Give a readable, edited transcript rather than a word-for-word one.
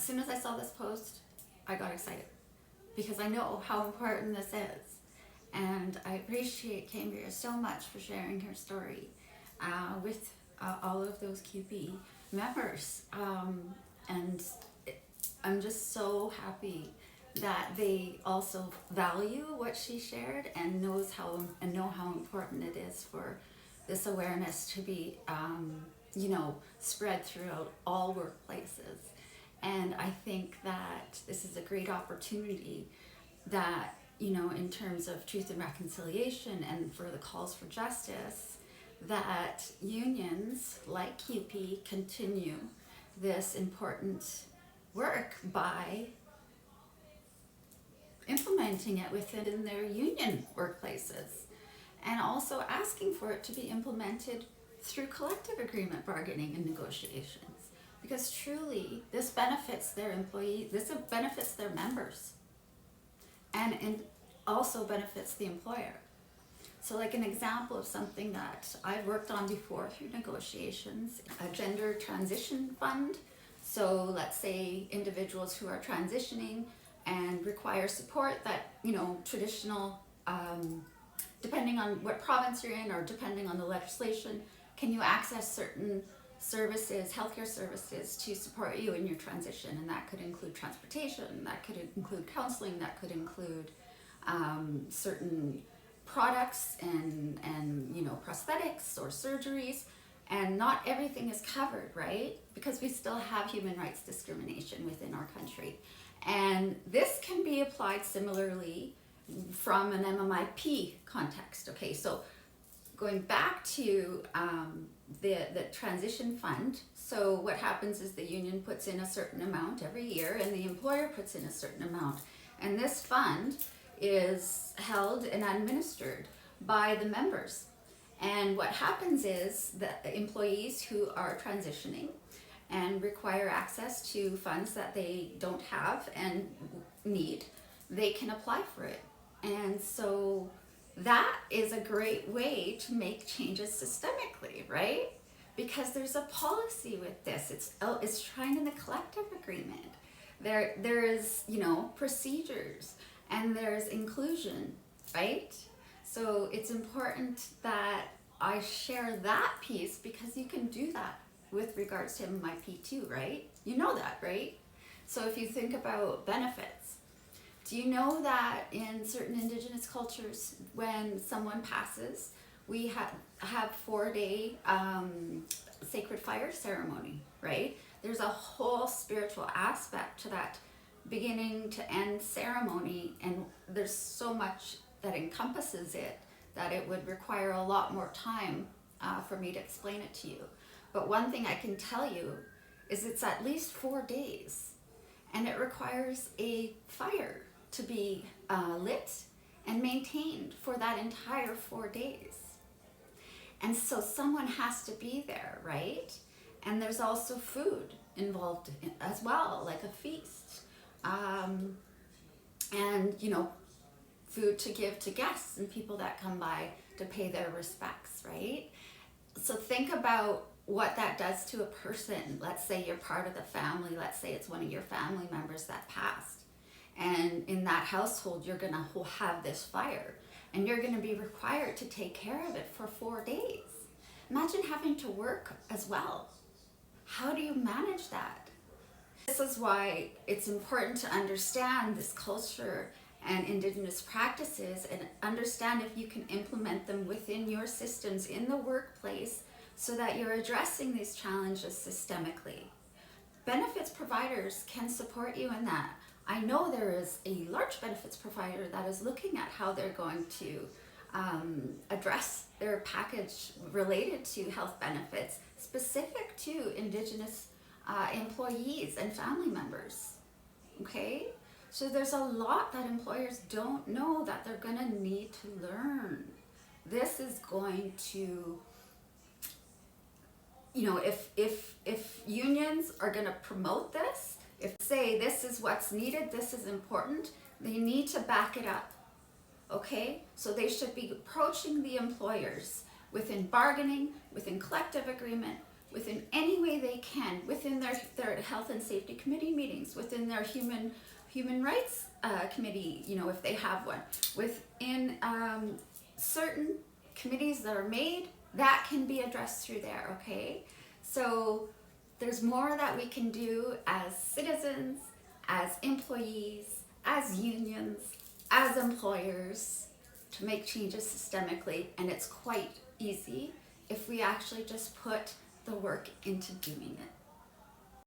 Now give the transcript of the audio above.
as soon as I saw this post, I got excited because I know how important this is. And I appreciate Cambria so much for sharing her story with all of those QP members. And I'm just so happy that they also value what she shared and know how important it is for this awareness to be spread throughout all workplaces. And I think that this is a great opportunity that, in terms of truth and reconciliation and for the calls for justice, that unions like QP continue this important work by implementing it within their union workplaces, and also asking for it to be implemented through collective agreement bargaining and negotiations, because truly this benefits their employees, this benefits their members, and also benefits the employer. So like an example of something that I've worked on before through negotiations, a gender transition fund. So let's say individuals who are transitioning and require support that, traditional, depending on what province you're in or depending on the legislation, can you access certain services, healthcare services to support you in your transition? And that could include transportation, that could include counseling, that could include certain products and prosthetics or surgeries. And not everything is covered, right? Because we still have human rights discrimination within our country. And this can be applied similarly from an MMIP context. Okay, so going back to the transition fund, so what happens is the union puts in a certain amount every year and the employer puts in a certain amount. And this fund is held and administered by the members. And what happens is that employees who are transitioning and require access to funds that they don't have and need, they can apply for it. And so that is a great way to make changes systemically, right? Because there's a policy with this. It's trying in the collective agreement. There is, procedures, and there's inclusion, right? So it's important that I share that piece, because you can do that with regards to MMIP too, right? You know that, right? So if you think about benefits, do you know that in certain Indigenous cultures, when someone passes, we have 4-day sacred fire ceremony, right? There's a whole spiritual aspect to that beginning to end ceremony, and there's so much that encompasses it that it would require a lot more time for me to explain it to you. But one thing I can tell you is it's at least 4 days, and it requires a fire to be lit and maintained for that entire 4 days. And so someone has to be there, right? And there's also food involved as well, like a feast. And, food to give to guests and people that come by to pay their respects, right? So think about what that does to a person. Let's say you're part of the family. Let's say it's one of your family members that passed. And in that household, you're going to have this fire, and you're going to be required to take care of it for 4 days. Imagine having to work as well. How do you manage that? This is why it's important to understand this culture and Indigenous practices, and understand if you can implement them within your systems in the workplace so that you're addressing these challenges systemically. Benefits providers can support you in that. I know there is a large benefits provider that is looking at how they're going to address their package related to health benefits specific to Indigenous employees and family members, okay? So there's a lot that employers don't know that they're gonna need to learn. This is going to, if unions are gonna promote this, if say this is what's needed, this is important, they need to back it up, okay? So they should be approaching the employers within bargaining, within collective agreement, within any way they can, within their health and safety committee meetings, within their human rights committee, you know, if they have one, within certain committees that are made, that can be addressed through there, okay? So there's more that we can do as citizens, as employees, as unions, as employers to make changes systemically, and it's quite easy if we actually just put the work into doing it.